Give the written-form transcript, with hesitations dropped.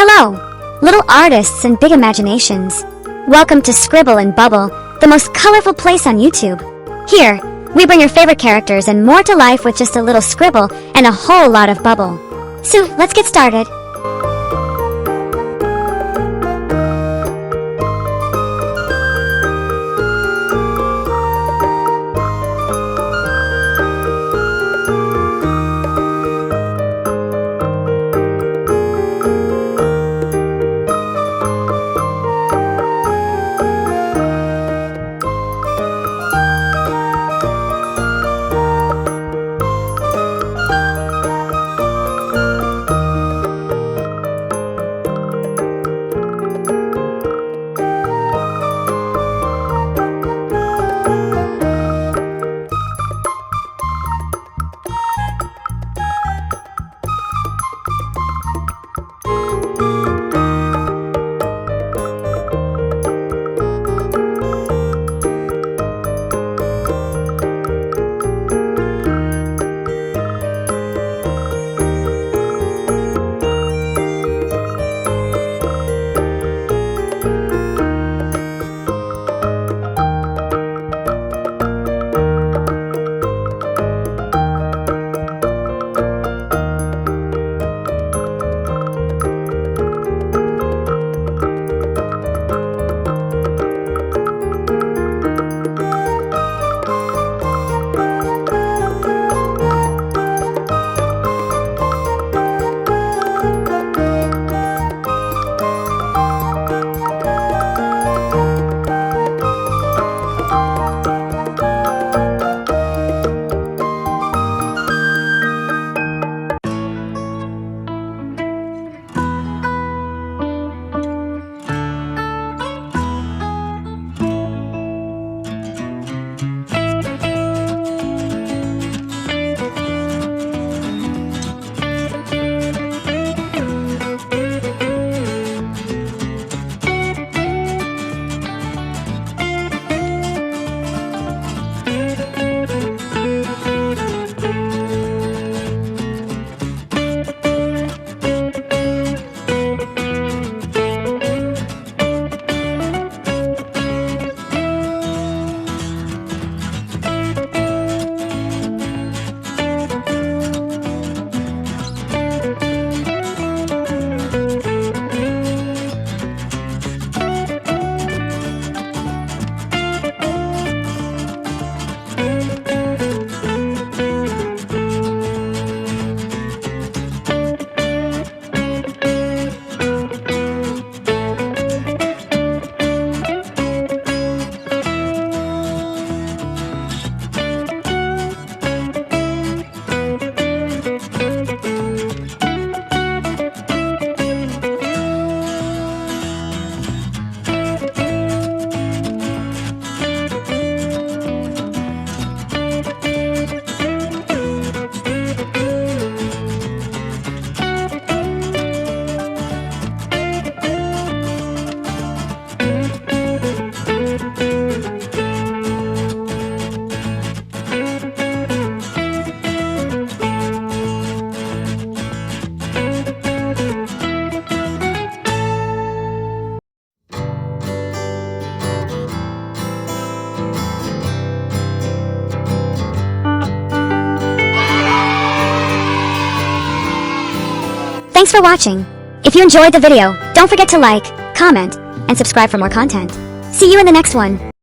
Hello, little artists and big imaginations. Welcome to Scribble and Bubble, the most colorful place on YouTube. Here, we bring your favorite characters and more to life with just a little scribble and a whole lot of bubble. So, let's get started. Thanks for watching. If you enjoyed the video, don't forget to like, comment, and subscribe for more content. See you in the next one.